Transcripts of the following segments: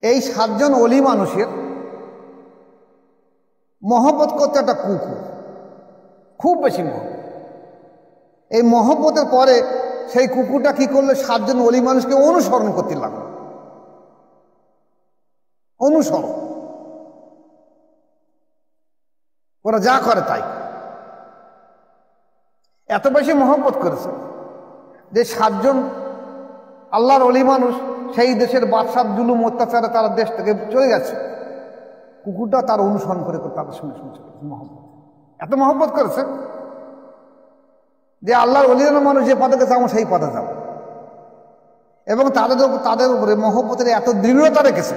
এই 7 জন অলি মানুষের মহব্বত করতে একটা কুকুর, খুব বেশি মহব্বত। এই মহব্বতের পরে সেই কুকুরটা কি করলো, 7 জন অলি মানুষকে অনুসরণ করতে লাগলো। অনুসরণ, ওরা যা করে তাই। এত বেশি মহব্বত করেছে যে 7 জন আল্লাহর অলি মানুষ সেই দেশের বাদশার জুলুম অত্যাচারে তারা দেশ থেকে চলে গেছে, কুকুরটা তার অনুসরণ করে তাদের সঙ্গে সঙ্গে চলে গেছে। মহব্বত, এত মহব্বত করেছে যে আল্লাহর অলিদের মানুষ যে পথে গেছে আমরা সেই পথে যাব। এবং তাদের উপরে মহব্বতের এত দৃঢ়তা রেখেছে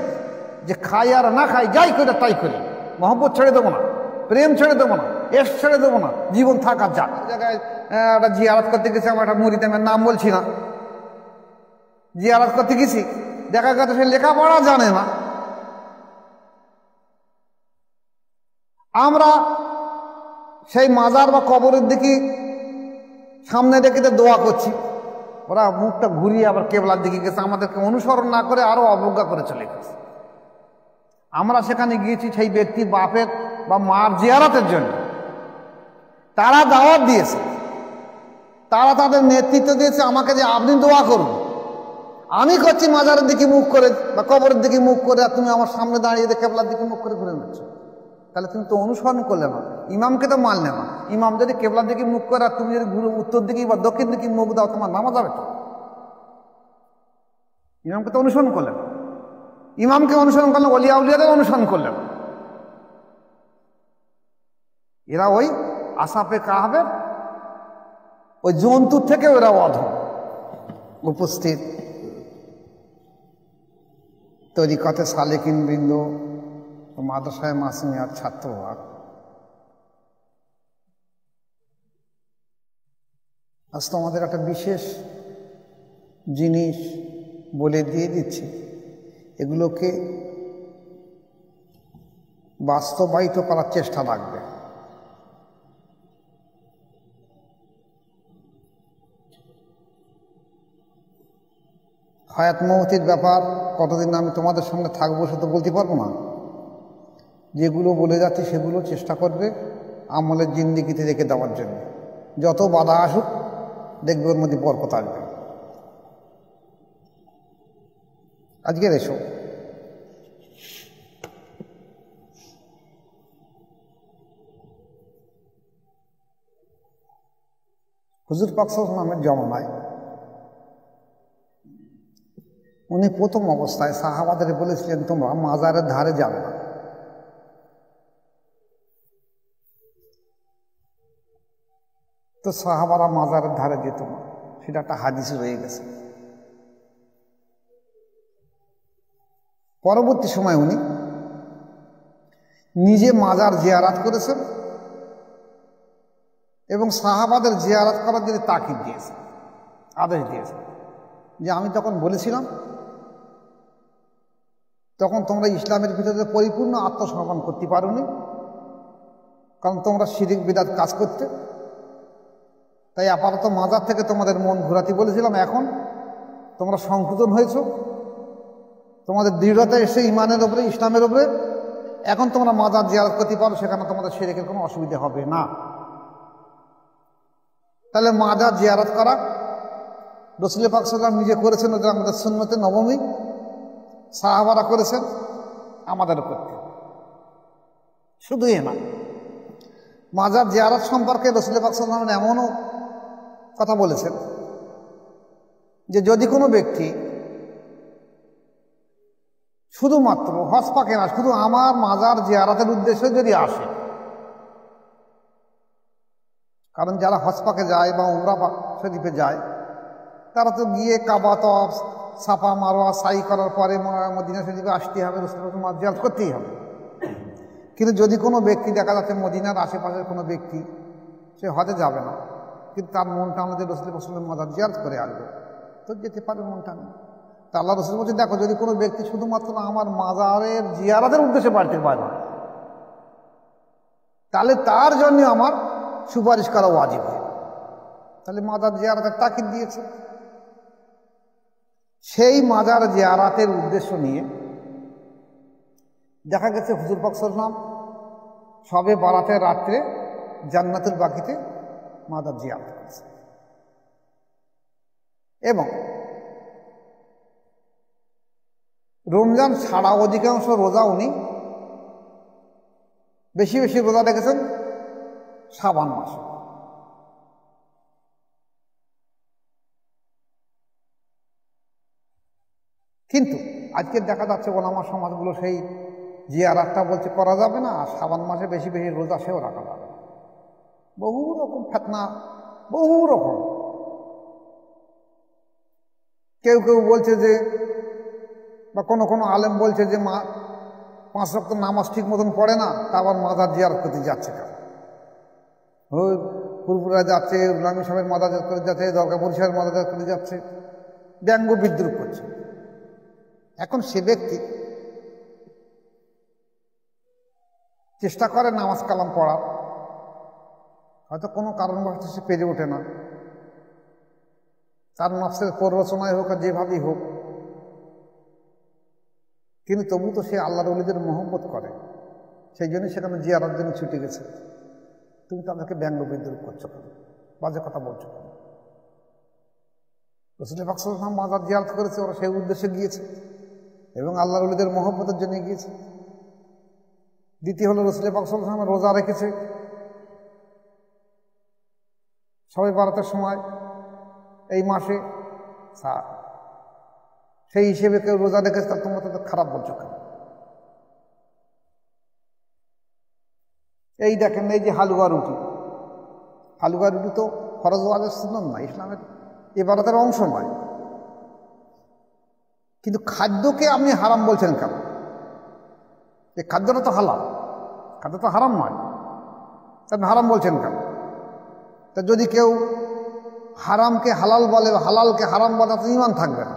যে খাই আর না খাই, যাই করে তাই করি, মহব্বত ছেড়ে দেবো না, প্রেম ছেড়ে দেবো না, এস ছেড়ে দেবো না, জীবন থাকার যাক। জায়গায় একটা জিয়ারত করতে গেছি, আমার একটা মুরিদের নাম বলছি না, জিয়ারত করতে গেছি, দেখা গেছে সে লেখাপড়া জানে না। আমরা সেই মাজার বা কবরের দিকে সামনে রেখে দোয়া করছি, ওরা মুখটা ঘুরিয়ে আবার কেবলার দিকে গেছে, আমাদেরকে অনুসরণ না করে আরো অবজ্ঞা করে চলে গেছে। আমরা সেখানে গিয়েছি সেই ব্যক্তির বাপের বা মার জিয়ারতের জন্য, তারা দাওয়াত দিয়েছে, তারা তাদের নেতৃত্ব দিয়েছে আমাকে যে আপনি দোয়া করুন। আমি করছি মাজারের দিকে মুখ করে বা কবরের দিকে মুখ করে, আর তুমি আমার সামনে দাঁড়িয়ে কেবলার দিকে মুখ করে ঘুরে নিচ্ছ, তাহলে তুমি তো অনুসরণ করলে না, ইমামকে তো মানলে না। ইমাম যদি কেবলার দিকে মুখ করে আর তুমি যদি ঘুরে উত্তর দিকে বা দক্ষিণ দিকে মুখ দাও, তোমার নামাজ হবে তো? ইমামকে তো অনুসরণ করলে না। ইমামকে অনুসরণ করলে ওলিয়া উলিয়াদের অনুসরণ করলে না। এরা ওই আসাপে কাহাবের ওই জন্তুর থেকে ওরা অধম। উপস্থিত তরিকতে সালেকিন বৃন্দ, মাদ্রাসায় মাসুমিয়ার ছাত্ররা, আজ তোমাদের একটা বিশেষ জিনিস বলে দিয়ে দিচ্ছি, এগুলোকে বাস্তবায়িত করার চেষ্টা লাগবে। হায়াত মৌতির ব্যাপার কতদিন আমি তোমাদের সামনে থাকবো সে তো বলতে পারবো না। যেগুলো বলে যাচ্ছি সেগুলো চেষ্টা করবে আমলের জিন্দিগিতে রেখে দেওয়ার জন্য। যত বাধা আসুক দেখবে ওর মধ্যে বরকত আসবে। আজকের এসো হুজুর পাক সাল্লাল্লাহু আলাইহি ওয়াসাল্লামের জমানায় উনি প্রথম অবস্থায় সাহাবাদের বলেছিলেন তোমরা মাজারের ধারে যাবে না। তো সাহাবারা মাজারের ধারে যেত না, সেটা একটা হাদিস রয়ে গেছে। পরবর্তী সময় উনি নিজে মাজার জিয়ারাত করেছেন এবং সাহাবাদের জিয়ারাত করার জন্য তাকিদ দিয়েছেন, আদেশ দিয়েছেন যে আমি তখন বলেছিলাম তখন তোমরা ইসলামের ভিতরে পরিপূর্ণ আত্মসমর্পণ করতে পারোনি, কারণ তোমরা শিরিক বিদআত কাজ করতে, তাই আপাতত মাজার থেকে তোমাদের মন ঘোরাতে বলেছিলাম। এখন তোমরা সংশোধন হয়েছ, তোমাদের দৃঢ়তা এসে ইমানের উপরে, ইসলামের উপরে, এখন তোমরা মাজার জিয়ারত করতে পারো, সেখানে তোমাদের শিরকের কোনো অসুবিধা হবে না। তাহলে মাজার জিয়ারত করা রাসূল পাক সাল্লাল্লাহু আলাইহি ওয়াসাল্লাম নিজে করেছেন, ওদের আমাদের সুন্নতে নবমী, সাহাবারা করেছেন, আমাদের করতে। শুধু এ না, মাজার জিয়ারত সম্পর্কে রাসূল পাক সাল্লাল্লাহু আলাইহি ওয়াসাল্লাম এমনও কথা বলেছেন যে যদি কোনো ব্যক্তি শুধুমাত্র হজ পাকে না, শুধু আমার মাজার জিয়ারতের উদ্দেশ্যে যদি আসে, কারণ যারা হজ পাকে যায় বা উমরা শরীফে যায় তারা তো গিয়ে কাবা তওয়াফ, সাফা মারওয়া সাই করার পরে মদিনা শরীফে আসতে হবে, মাজার জিয়ারত করতেই হবে। কিন্তু যদি কোনো ব্যক্তি দেখা যাচ্ছে মদিনার আশেপাশের কোনো ব্যক্তি সে হজে যাবে না, কিন্তু তার মন টানলে যে রাসূল পাক সাল্লাল্লাহু আলাইহি ওয়াসাল্লাম মাজার জিয়ারত করে আসবে, তো যেতে পারবে মন টানে। তা আল্লাহ রাসূল বলছে দেখো যদি কোনো ব্যক্তি শুধুমাত্র আমার মাজারের জিয়ারতের উদ্দেশ্যে বাড়তে পারে না, তাহলে তার জন্য আমার সুপারিশ করা ওয়াজিব হয়। তাহলে মাজার জিয়ারতের তাকিদ দিয়েছে। সেই মাজার জিয়ারতের উদ্দেশ্য নিয়ে দেখা গেছে হুজুর পাক সাল্লাল্লাহু আলাইহি ওয়াসাল্লাম সবে বারাতের রাত্রে জান্নাতুল বাকিতে মাজার জিয়ারত করেছে। এবং রমজান ছাড়া অধিকাংশ রোজা উনি বেশি বেশি রোজা রেখেছেন শাবান মাসে। কিন্তু আজকে দেখা যাচ্ছে ওলামা সমাজগুলো সেই জিয়ারাতটা বলছে করা যাবে না, আর শাবান মাসে বেশি বেশি রোজা সেও রাখা যাবে না। বহু রকম ফিতনা, বহু রকম। কেউ কেউ বলছে যে, বা কোনো কোনো আলেম বলছে যে 5 ওয়াক্ত নামাজ ঠিক মতন পড়ে না, তা আবার মাজার জিয়ারত করতে যাচ্ছে কেন? ওই ফুরফুরা যাচ্ছে, ইসলামী সাহেবের মাজার জিয়ারত করে যাচ্ছে, দরগাপুর সাহেবের মাজার জিয়ারত করে যাচ্ছে, ব্যঙ্গ বিদ্রুপ করছে। এখন সে ব্যক্তি চেষ্টা করে নামাজ কালাম পড়ার, হয়তো কোনো কারণবশত সে পেরে ওঠে না, তার নফসের প্ররোচনায় হোক আর যেভাবেই হোক, কিন্তু তবু তো সে আল্লাহর ওলিদের মহব্বত করে, সেই জন্যই সেখানে জিয়ারত জন্য ছুটে গেছে। তুমি তাদেরকে ব্যঙ্গ বিদ্রুপ করছো কেন, বাজে কথা বলছো কেন? রাসূল পাক সাল্লাল্লাহু আলাইহি ওয়াসাল্লাম মাজার জিয়ারত করেছে, ওরা সেই উদ্দেশ্যে গিয়েছে এবং আল্লাহর ওলিদের মহব্বতের জন্য গিয়েছে। দ্বিতীয় হলো রাসূল পাক সাল্লাল্লাহু আলাইহি ওয়াসাল্লাম রোজা রেখেছে সবে বারাতের সময় এই মাসে, সেই হিসেবে কেউ রোজা রেখেছে, তা তোমরা তাদের খারাপ বলছো কেন? এই দেখেন, এই যে হালুয়া রুটি, হালুয়া রুটি তো ফরজ ওয়াজিব সুন্নাত নয়, ইসলামের ইবাদতের অংশ নয়, কিন্তু খাদ্যকে আপনি হারাম বলছেন কেন? এই খাদ্যটা তো হালাল, খাদ্য তো হারাম নয়, আপনি হারাম বলছেন কেন? তা যদি কেউ হারামকে হালাল বলে, হালালকে হারাম বলে, তো ঈমান থাকবে না।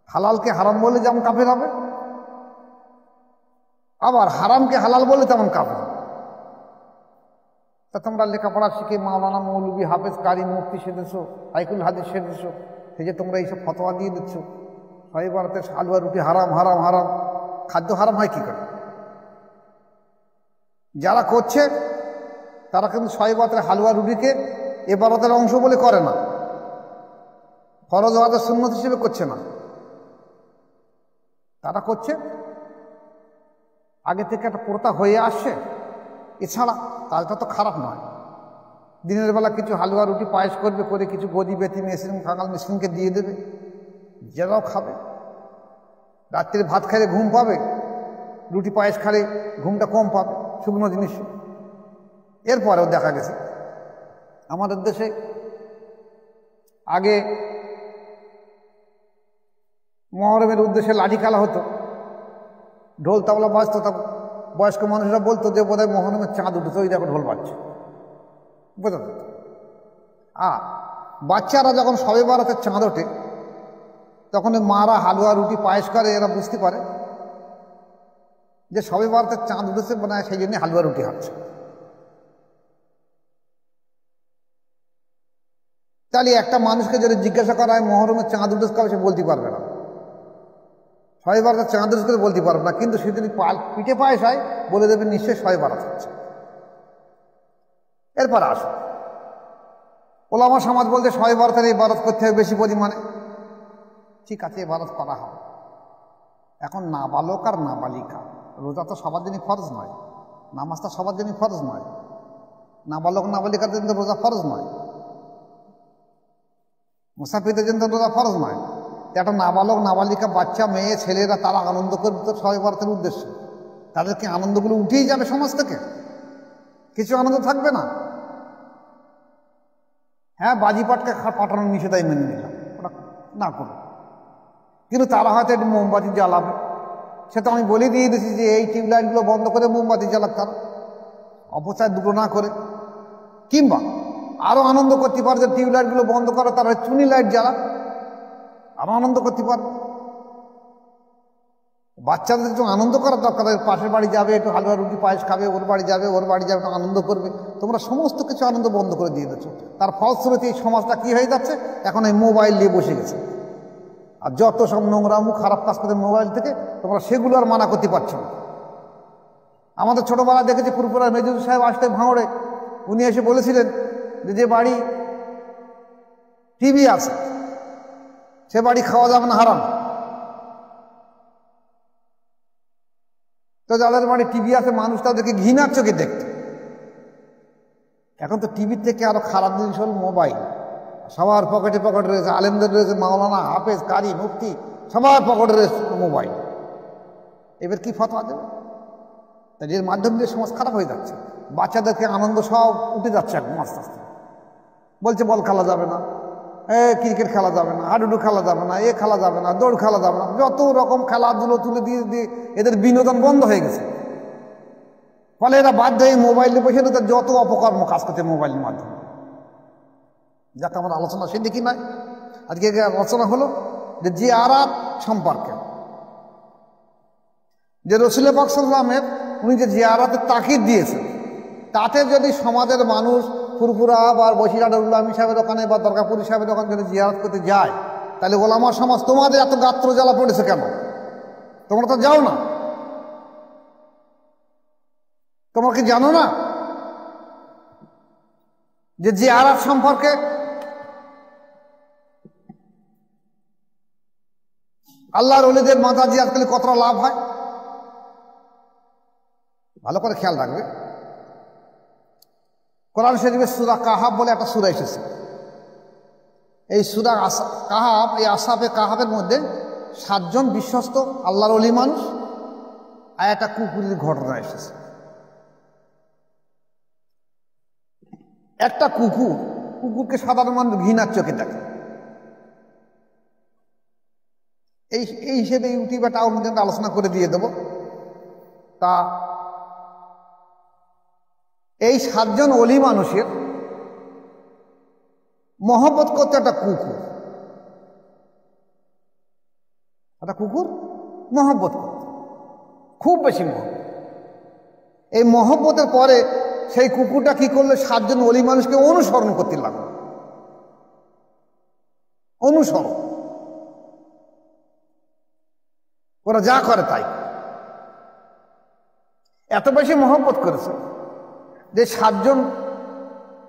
হালালকে হারাম বলে যেমন কাফের হবে, আবার হারামকে হালাল বলে তেমন কাফের হবে। তা তোমরা লেখাপড়া শিখে মাওলানা, মৌলবি, হাফেজ, কারি, মুফতি সেজেছ, হাইকুল হাদিস সেজেছ, সেই যে তোমরা এইসব ফতোয়া দিয়ে দিচ্ছ সবে বারাতে হালুয়া রুটি হারাম হারাম হারাম, খাদ্য হারাম হয় কি করে? যারা করছে তারা কিন্তু সবে বারাতের হালুয়া রুটিকে ইবাদতের অংশ বলে করে না, ফরজ ওয়াজিব সুন্নাত হিসেবে করছে না। তারা করছে আগে থেকে একটা প্রথা হয়ে আসছে, এছাড়া কাজটা তো খারাপ নয়। দিনের বেলা কিছু হালুয়া রুটি পায়েস করবে, করে কিছু গদি বেতি মেশিন কাঙাল মেশিনকে দিয়ে দেবে, যারাও খাবে। রাত্রে ভাত খাইলে ঘুম পাবে, রুটি পায়েস খালে ঘুমটা কম পাবে, শুকনো জিনিস। এরপরেও দেখা গেছে আমাদের দেশে আগে মহরমের উদ্দেশ্যে লাঠি খেলা হতো, ঢোল তাবলা বাজতো, তা বয়স্ক মানুষরা বলতো যে বোধহয় মহরমের চাঁদ উঠেছে, ওই দেখো ঢোল বাজছে, বোঝা যেত। আর বাচ্চারা যখন সবে বারাতের চাঁদ ওঠে, তখন মারা হালুয়া রুটি পায়েস করে, এরা বুঝতে পারে যে সবে বারাতের চাঁদ উঠেছে, মানে সেই জন্য হালুয়া রুটি হাঁটছে। তাহলে একটা মানুষকে যদি জিজ্ঞাসা করা হয় মহরমের চাঁদ উঠেছে কবে, সে বলতে পারবে না। সবে বারাতের চাঁদ উঠেছে করে বলতে পারবে না, কিন্তু সে যদি পিঠে পায়েস হয় বলে দেবে নিশ্চয়ই সবে বারাত হচ্ছে। এরপর আসো, ওলামা সমাজ বলতে সবে বারাতের ইবাদত করতে হবে বেশি পরিমাণে। ঠিক আছে, ইবাদত করা হবে। এখন নাবালক আর নাবালিকা, রোজা তো সবার জন্যই ফরজ নয়, নামাজটা সবার জন্যই ফরজ নয়, নাবালক নাবালিকার জন্য রোজা ফরজ নয়, মুসাফিরদের জন্য রোজা ফরজ নয়। একটা নাবালক নাবালিকা, বাচ্চা মেয়ে ছেলেরা, তারা আনন্দ করবে তো সবে বারাতের উদ্দেশ্যে। তাদেরকে আনন্দগুলো উঠেই যাবে সমাজ থেকে, কিছু আনন্দ থাকবে না। হ্যাঁ, বাজিপাটকে পাঠানোর নিষেধাই মেনে নিলাম, ওটা না করো, কিন্তু তারা হয়তো একটু মোমবাতি জ্বালাবে। সে তো আমি বলে দিয়ে দিয়েছি যে এই টিউবলাইটগুলো বন্ধ করে মোমবাতি জ্বালাক, তারা অপচয় দুটো না করে। কিংবা আরও আনন্দ করতে পারে যে টিউবলাইটগুলো বন্ধ করে, তারা চুনি লাইট জ্বালাক, আরও আনন্দ করতে পারে। বাচ্চাদের একটু আনন্দ করার দরকার, পাশের বাড়ি যাবে, একটু হালুয়া রুটি পায়েস খাবে, ওর বাড়ি যাবে, ওর বাড়ি যাবে, একটু আনন্দ করবে। তোমরা সমস্ত কিছু আনন্দ বন্ধ করে দিয়ে দিচ্ছ। তার ফলশ্রুতি এই সমাজটা কী হয়ে যাচ্ছে, এখন এই মোবাইল নিয়ে বসে গেছে। আর যত সব নোংরামু খারাপ কাজ করতে মোবাইল থেকে, তোমরা সেগুলো আর মানা করতে পারছো না। আমাদের ছোটবেলা দেখেছি পুরপুরা মেজুর সাহেব আসতে ভাঙড়ে, উনি এসে বলেছিলেন যে বাড়ি টিভি আছে সে বাড়ি খাওয়া যাবে না, হারাম। তো যাদের বাড়ি টিভি আছে মানুষ তাদেরকে ঘৃণার চোখে দেখতে। এখন তো টিভির থেকে আরো খারাপ জিনিস হল মোবাইল। সবার পকেটে পকেটে রয়েছে, আলেমদের রয়েছে, মাওলানা, হাফেজ, কারি, মুফতি, সবার পকেটে রয়েছে মোবাইল। এবার কি ফতোয়া দেবে? এর মাধ্যম দিয়ে সমাজ খারাপ হয়ে যাচ্ছে। বাচ্চাদেরকে আনন্দ সব উঠে যাচ্ছে একদম আস্তে আস্তে। বলছে বল খেলা যাবে না, ক্রিকেট খেলা যাবে না, হাডুডু খেলা যাবে না, খেলা যাবে না, দৌড় খেলা যাবে না, যত রকম খেলাধুলো তুলে দিয়ে দিয়ে এদের বিনোদন বন্ধ হয়ে গেছে। ফলে এরা বাধ্য হয়ে মোবাইলে বসে তাদের যত অপকর্ম কাজ করছে মোবাইলের মাধ্যমে। যাতে আমার আলোচনা সে দেখি নয়। আজকে আলোচনা হলো যে জিয়ারাত সম্পর্কে, যে রসুল পাক সাল্লাল্লাহু আলাইহি ওয়াসাল্লামের উনি যে জিয়ারাতের তাকিদ দিয়েছেন, তাতে যদি সমাজের মানুষ ফুরফুরা বা বসিরহাটের উল্লামী সাহেবের ওখানে বা দরগাপুরি সাহেবের ওখানে যদি জিয়ারত করতে যায়, তাহলে ওলামা সমাজ তোমাদের এত গাত্র জ্বালা পড়েছে কেন? তোমরা তো যাও না, তোমরা কি জানো না যে জিয়ারত সম্পর্কে আল্লাহর ওলিদের মাথা জিয়ারত করলে কতটা লাভ হয়? ভালো করে খেয়াল রাখবে। কোরআন শরীফের সূরা কাহাব বলে একটা সূরা এসেছে। এই সূরা কাহাব, এই আসহাবে কাহাবের মধ্যে 7 জন বিশ্বস্ত আল্লাহর ওলি মানুষ আর একটা কুকুরের ঘটনা এসেছে। একটা কুকুরকে সাধারণ মানুষ ঘৃণার চোখে দেখে। এই হিসেবে ইউটিউবে একটা আলোচনা করে দিয়ে দেব। তা এই 7 জন অলি মানুষের মহব্বত করতে একটা কুকুর মহব্বত করতে, খুব বেশি মহব্বত। এই মহব্বতের পরে সেই কুকুরটা কি করলে 7 জন অলি মানুষকে অনুসরণ করতে লাগলো। অনুসরণ, ওরা যা করে তাই। এত বেশি মহব্বত করেছে যে 7 জন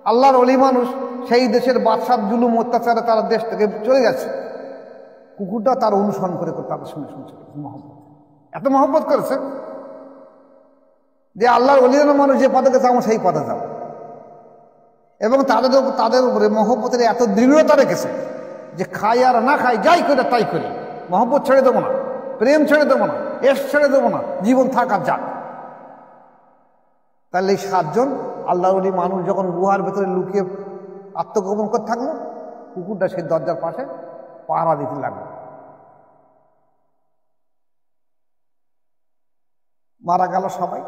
আল্লাহর ওলি মানুষ সেই দেশের বাদশার জুলুম অত্যাচারে তারা দেশ থেকে চলে গেছে। কুকুরটা তার অনুসরণ করে তাদের শুনে শুনছে মহব্বত, এত মহব্বত করেছে যে আল্লাহর ওলিদের মানুষ যে পদে গেছে আমরা সেই পদে যাব। এবং তাদের উপরে মহব্বতের এত দৃঢ়তা রেখেছে যে খাই আর না খাই, যাই করে তাই করি, মহব্বত ছেড়ে দেবো না, প্রেম ছেড়ে দেবো না, এশ ছেড়ে দেবো না, জীবন থাকার যাক। তাহলে এই 7 জন আল্লাহর ওলি মানুষ যখন গুহার ভেতরে লুকিয়ে আত্মগোপন করে থাকলো, কুকুরটা সেই দরজার পাশে পাহারা দিতে লাগলো। মারা গেল সবাই।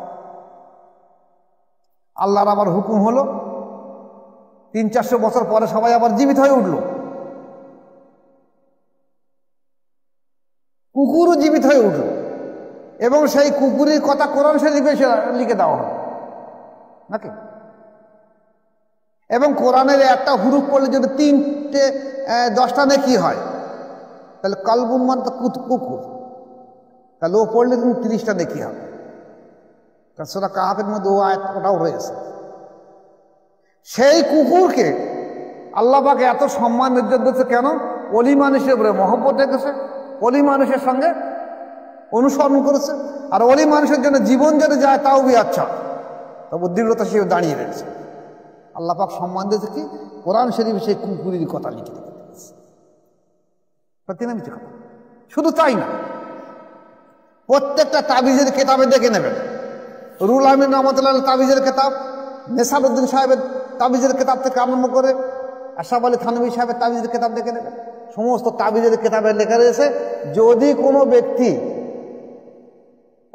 আল্লাহর আবার হুকুম হলো, 300-400 বছর পরে সবাই আবার জীবিত হয়ে উঠল। কুকুরও জীবিত হয়ে উঠল এবং সেই কুকুরের কথা কোরআন শরীফে লিখে দেওয়া হলো নাকি। এবং কোরআনের একটা হুরুফ পড়লে যদি 10টা নেকি হয়, তাহলে কালবুন মানে তো কুকুর, তাহলে ও পড়লে কিন্তু 30টা নেকি হবে। কারণ সূরা কাহাফের মধ্যে ওটাও রয়েছে। সেই কুকুরকে আল্লাহ পাক এত সম্মান ইজ্জত দিচ্ছে কেন? অলি মানুষের উপরে মহব্বত রেখেছে, অলি মানুষের সঙ্গে অনুসরণ করেছে, আর অলি মানুষের জন্য জীবন যদি যায় তাও বি আচ্ছা, তবু দৃঢ়তা সে দাঁড়িয়ে রয়েছে। আল্লাহ পাক সম্মান দিয়েছে কি? কোরআন শরীফে সেই কুকুরের কথা লিখে রেখেছে। কথা শুধু তাই না, প্রত্যেকটা তাবিজের কেতাবে দেখে নেবেন। রুহুল আমিন রহমতুল্লাহ তাবিজের কেতাব, নেসারউদ্দিন সাহেবের তাবিজের কেতাব থেকে আরম্ভ করে আশরাফ আলী থানভী সাহেবের তাবিজের কেতাব দেখে নেবেন। সমস্ত তাবিজের কেতাবে লেখা রয়েছে, যদি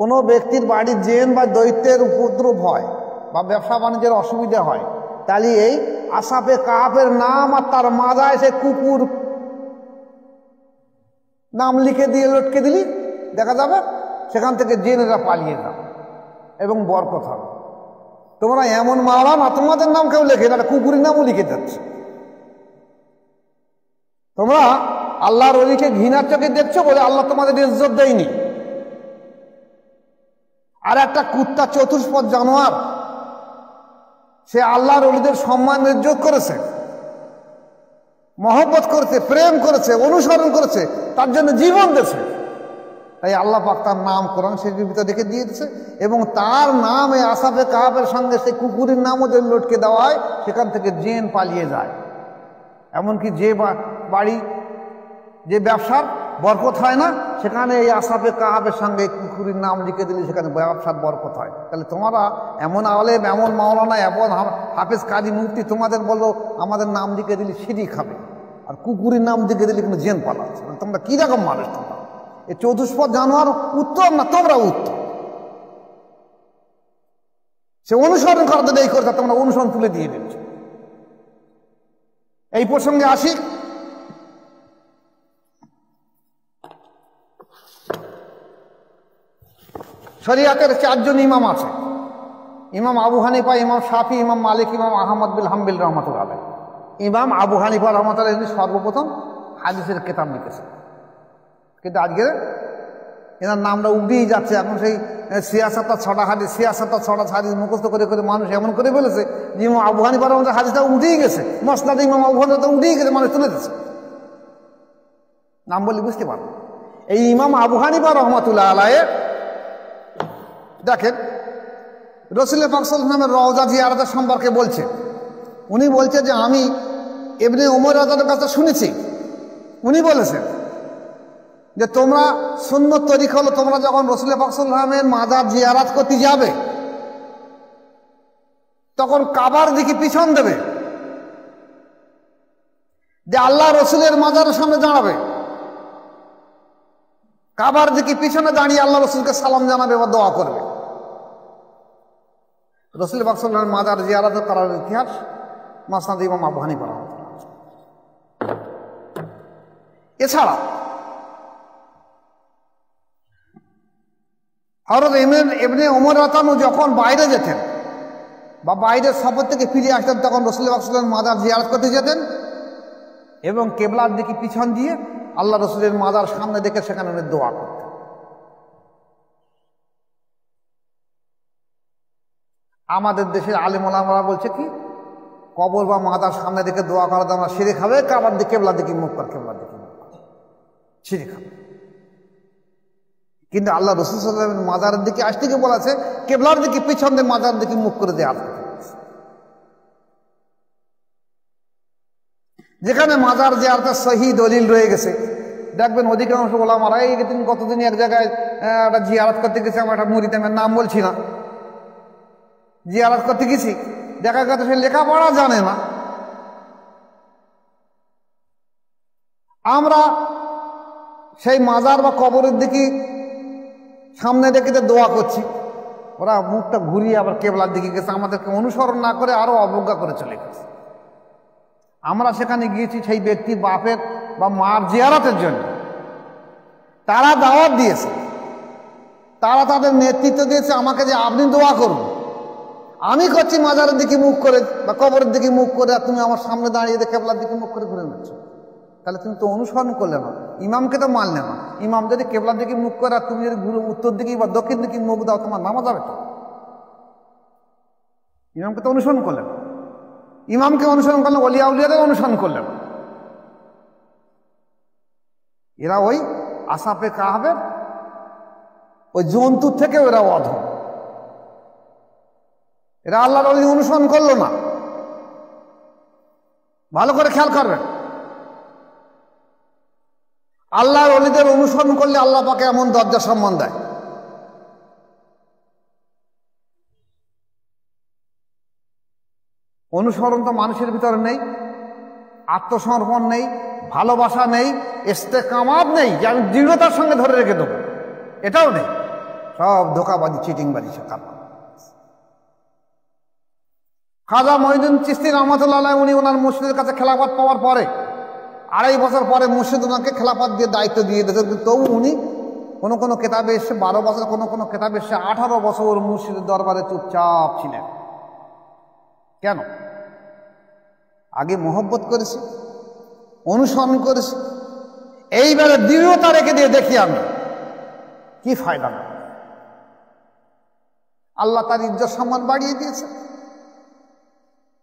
কোনো ব্যক্তির বাড়ির জেন বা দৈত্যের উপদ্রব হয় বা ব্যবসা বাণিজ্যের অসুবিধা হয়, তাহলে এই আসহাবে কাহাফের নাম আর তার মাজায় সে কুকুর নাম লিখে দিয়ে লটকে দিলি দেখা যাবে, সেখান থেকে জেনেরা পালিয়ে যাবে এবং বরকত হবে। তোমরা এমন মারা না, তোমাদের নাম কেউ লেখে না, কুকুরের নামও লিখে যাচ্ছে। তোমরা আল্লাহর ওলিকে ঘৃণার চোখে দেখছো বলে আল্লাহ তোমাদের ইজ্জত দেয়নি। আর একটা কুত্তা চতুষ্পদ জানোয়ার, সে আল্লাহর ওলিদের সম্মান ইজ্জত করেছে, মহব্বত করেছে, প্রেম করেছে, অনুসরণ করেছে, তার জন্য জীবন দিয়েছে। তাই আল্লাহ পাক তার নাম কোরআন শরীফের ভিতরে রেখে দিয়েছে, এবং তার নাম এই আসহাবে কাহাফের সঙ্গে সেই কুকুরের নামও যদি লটকে দেওয়া হয়, সেখান থেকে জিন পালিয়ে যায়। এমনকি যে বাড়ি, যে ব্যবসার বরকত হয় না, সেখানে এই আসহাবে কাহাফের সঙ্গে কুকুরের নাম লিখে দিলে সেখানে ব্যবসার বরকত হয়। তাহলে তোমরা এমন আলেম, এমন মাওলানা, এমন হাফেজ, কাজী, মুফতি, তোমাদের বললো আমাদের নাম লিখে দিলে সিঁড়ি খাবে, আর কুকুরের নাম লিখে দিলে কিন্তু জেন পালাচ্ছে। তোমরা কি রকম মানুষ? তোমরা এই চতুষ্পদ জানোয়ার উত্তম না তোমরা উত্তম? সে অনুসরণ করতে দেরি করছে, তোমরা অনুসরণ তুলে দিয়ে দিচ্ছ। এই প্রসঙ্গে আসি। শরিয়াতের 4 জন ইমাম আছে। ইমাম আবু হানিফা, ইমাম শাফি, ইমাম মালিক, ইমাম আহমদ বিন হাম্বল রহমাতুল্লাহ আলাইহি। ইমাম আবু হানিফা রহমাতুল্লাহ আলাইহি সর্বপ্রথম হাদিসের কিতাব লিখেছেন, কিন্তু আজকে এনার নামটা উঠেই যাচ্ছে। এখন সেই 66টা হাদিস মুখস্থ করে করে মানুষ এমন করে ফেলেছে যে ইমাম আবু হানিফা রহমাতুল্লাহ হাদিসটা উঠেই গেছে, মসনাদ ইমাম আবু হানিফা উঠেই গেছে, মানুষ তুলে দিচ্ছে। নাম বললে বুঝতে পারবো। এই ইমাম আবু হানিফা রহমাতুল্লাহ আলাইহি দেখেন, রাসূল পাক সাল্লাল্লাহু আলাইহি ওয়াসাল্লামের রওজা জিয়ারতের সম্পর্কে বলছে। উনি বলছে যে আমি ইবনে উমর রাদিয়াল্লাহু কাছে শুনেছি, উনি বলেছেন যে তোমরা সুন্নত তরিকা হলো, তোমরা যখন রাসূল পাক সাল্লাল্লাহু আলাইহি ওয়াসাল্লামের মাজার জিয়ারত করতে যাবে তখন কাবার দিকে পিছন দেবে, যে আল্লাহ রসুলের মাজারের সামনে দাঁড়াবে, কাবার দিকে পিছনে দাঁড়িয়ে আল্লাহ রসুলকে সালাম জানাবে বা দোয়া করবে। রাসূল পাক সাল্লাল্লাহু আলাইহি ওয়াসাল্লামের মাজার জিয়ারত করার ইতিহাস মুসনাদ ইমাম আবু হানিফা রাহমাতুল্লাহ। এছাড়া হযরত ইবনে উমর রাদিয়াল্লাহু আনহু যখন বাইরে যেতেন বা বাইরের সফর থেকে ফিরে আসতেন, তখন রাসূল পাক সাল্লাল্লাহু আলাইহি ওয়াসাল্লামের মাজার জিয়ারত করতে যেতেন এবং কিবলার দিকে পিছন দিয়ে আল্লাহ রসুলের মাজার সামনে দেখে সেখানে উনি দোয়া করতেন। আমাদের দেশের আলেম ওলামারা বলছে কি, কবর বা মাজার সামনে দেখে দোয়া করা দাও না, শিরক হবে, কাবার দিকে কেবলার দিকে মুখ কর, কেবলার দিকে মুখ কর, শিরক হবে। কিন্তু আল্লাহ রসুল সাল্লাল্লাহু আলাইহি ওয়াসাল্লাম মাজারের দিকে আসতে গিয়ে বলেছে কেবলার দিকে পিছন দিয়ে মাজার দিকে মুখ করে দেওয়া। যেখানে মাজার জিয়ারতের সহি দলিল রয়ে গেছে, দেখবেন অধিকাংশ ওলামারা এই কতদিন এক জায়গায় একটা জিয়ারত করতে গেছে, আমার একটা মুরিদ, আমার নাম বলছি না, জিয়ারত করতে গেছি, দেখা গেছে সে লেখাপড়া জানে না। আমরা সেই মাজার বা কবরের দিকে সামনে রেখে দোয়া করছি, ওরা মুখটা ঘুরিয়ে আবার কেবলার দিকে গেছে, আমাদেরকে অনুসরণ না করে আরো অবজ্ঞা করে চলে গেছে। আমরা সেখানে গিয়েছি সেই ব্যক্তি বাপের বা মার জিয়ারতের জন্য, তারা দাওয়াত দিয়েছে, তারা তাদের নেতৃত্ব দিয়েছে আমাকে যে আপনি দোয়া করুন। আমি করছি মাজারের দিকে মুখ করে বা কবরের দিকে মুখ করে, আর তুমি আমার সামনে দাঁড়িয়ে কেবলার দিকে মুখ করে ঘুরে নিচ্ছ। তাহলে তুমি তো অনুসরণ করলে না, ইমামকে তো মানলে না। ইমাম যদি কেবলার দিকে মুখ করে আর তুমি যদি উত্তর দিকে বা দক্ষিণ দিকে মুখ দাও, তোমার নামাজ হবে তো? ইমামকে তো অনুসরণ করলে না। ইমামকে অনুসরণ করলে ওলিয়া উলিয়াদের অনুসরণ করলেন। এরা ওই আসহাবে কাহাফের ওই জন্তুর থেকে এরা অধম, এরা আল্লাহর ওলি অনুসরণ করলো না। ভালো করে খেয়াল করবেন, আল্লাহর ওলিদের অনুসরণ করলে আল্লাহ পাকে এমন দরজা সম্মান দেয়। অনুসরণ তো মানুষের ভিতরে নেই, আত্মসমর্পণ নেই, ভালোবাসা নেই, ইস্তেকামাত নেই যে আমি দৃঢ়তার সঙ্গে ধরে রেখে দেবো, এটাও নেই। সব ধোকাবাজি, চিটিংবাজি, সব। খাজা মঈনুদ্দিন চিশতি রহমাতুল্লাহ আলাইহি উনি ওনার মুর্শিদের কাছে খেলাফত পাওয়ার পরে 2.5 বছর পরে মুর্শিদ ওনাকে খেলাফত দিয়ে দায়িত্ব দিয়ে দিয়েছেন, কিন্তু তবু উনি কোনো কোনো কেতাবে এসে 12 বছর, কোনো কোনো কেতাবে এসে 18 বছর মুর্শিদের দরবারে চুপচাপ ছিলেন। কেন? আগে মহব্বত করেছে, অনুসরণ করেছে, এইবারে দৃঢ়তা রেখে দিয়ে দেখি আমি কি ফায়দা না। আল্লাহ তার ইজ্জত সম্মান বাড়িয়ে দিয়েছে।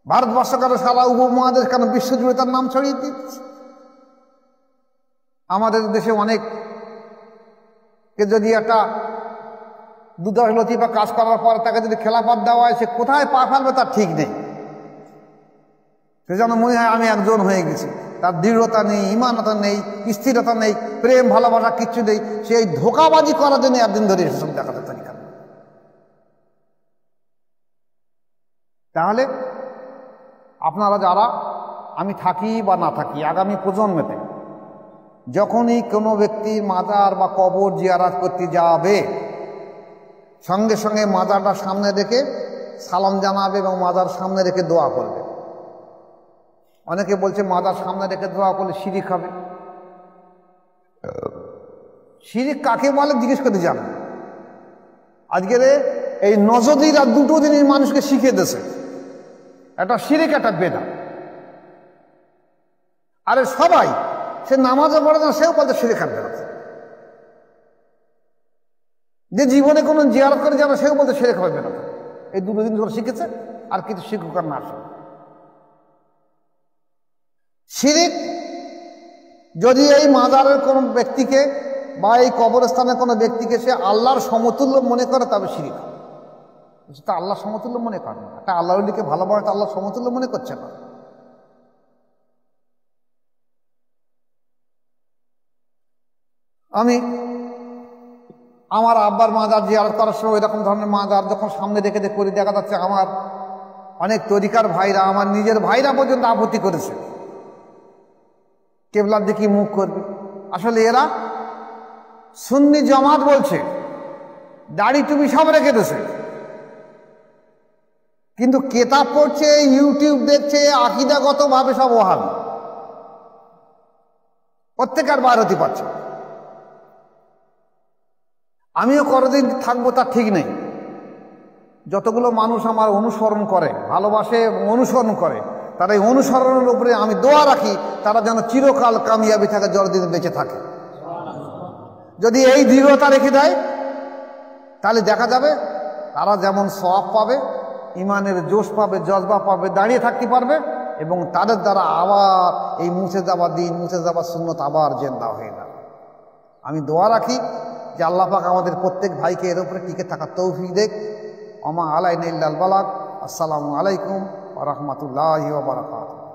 ভারতবর্ষ কেন, সারা উপমহাদেশ কেন, বিশ্বজুড়ে তার নাম ছড়িয়ে দিয়েছে। আমাদের দেশে অনেককে যদি একটা 2-10 লতিফা কাজ করার পর তাকে যদি খেলাফত দেওয়া হয়, সে কোথায় পা ফেলবে তার ঠিক নেই। সে যেন মনে হয় আমি একজন হয়ে গেছি। তার দৃঢ়তা নেই, ইমানতা নেই, স্থিরতা নেই, প্রেম ভালোবাসা কিচ্ছু নেই। সে এই ধোঁকাবাজি করার জন্য একদিন ধরে এসব দেখাতে তরিকা। তাহলে আপনারা যারা, আমি থাকি বা না থাকি, আগামী প্রজন্মেতে যখনই কোনো ব্যক্তি মাজার বা কবর জিয়ারত করতে যাবে, সঙ্গে সঙ্গে মাজারটা সামনে রেখে সালাম জানাবে এবং মাজার সামনে রেখে দোয়া করবে। অনেকে বলছে মাজার সামনে রেখে দোয়া করলে শিরিক হবে। শিরিক কাকে বলে জিজ্ঞেস করতে যান। আজকের এই নজদিরা দুটো জিনিস মানুষকে শিখিয়ে দিয়েছে, একটা শিরিক, একটা বেদাত। আরে সবাই, সে নামাজও পড়ে না, সেও বলতে শিরিক আর বেদাত। যে জীবনে কোনো জিয়ারত করে যাবে, সেও বলতে শিরিক হবে বেদাত। এই দুটো জিনিস ওরা শিখেছে, আর কিছু শিক্ষক আর না। শিরিক যদি এই মাজারের কোনো ব্যক্তিকে বা এই কবরস্থানের কোনো ব্যক্তিকে সে আল্লাহর সমতুল্য মনে করে, তবে শিরিক। সেটা আল্লাহর সমতুল্য মনে করে না। একটা আল্লাহর দিকে ভালোবাসা আল্লাহর সমতুল্য মনে করছে না। আমি আমার আব্বার মাজার জিয়ারত করার সময় এরকম ধরনের মাজার যখন সামনে রেখে করি, দেখা যাচ্ছে আমার অনেক তরিকার ভাইরা, আমার নিজের ভাইরা পর্যন্ত আপত্তি করেছে, কেবলার দিকে মুখ করবে। আসলে এরা সুন্নি জামাত বলছে, দাড়ি টুপি সব রেখে দিয়েছে, কিন্তু কেতাব পড়ছে, ইউটিউব দেখছে, আকিদাগতভাবে সব ওয়াহাবি। প্রত্যেকের বার হতে পারছে। আমিও কতদিন থাকবো তার ঠিক নেই। যতগুলো মানুষ আমার অনুসরণ করে, ভালোবাসে, অনুসরণ করে, তার এই অনুসরণের উপরে আমি দোয়া রাখি তারা যেন চিরকাল কামিয়াবি থাকে, যতদিন বেঁচে থাকে। যদি এই দৃঢ়তা রেখে দেয়, তাহলে দেখা যাবে তারা যেমন সওয়াব পাবে, ইমানের জোশ পাবে, জজবা পাবে, দাঁড়িয়ে থাকতে পারবে, এবং তাদের দ্বারা আবার এই মুছে যাওয়া দিন, মুছে যাওয়া সুন্নত আবার জিন্দা হয়ে যাবে। আমি দোয়া রাখি যে আল্লাহ পাক আমাদের প্রত্যেক ভাইকে এর উপরে টিকে থাকার তৌফিক দেখ। ওমা আলাইনা ইল্লাল বালাগ। আসসালামু আলাইকুম ওয়া রাহমাতুল্লাহি ওয়া বারাকাতুহু।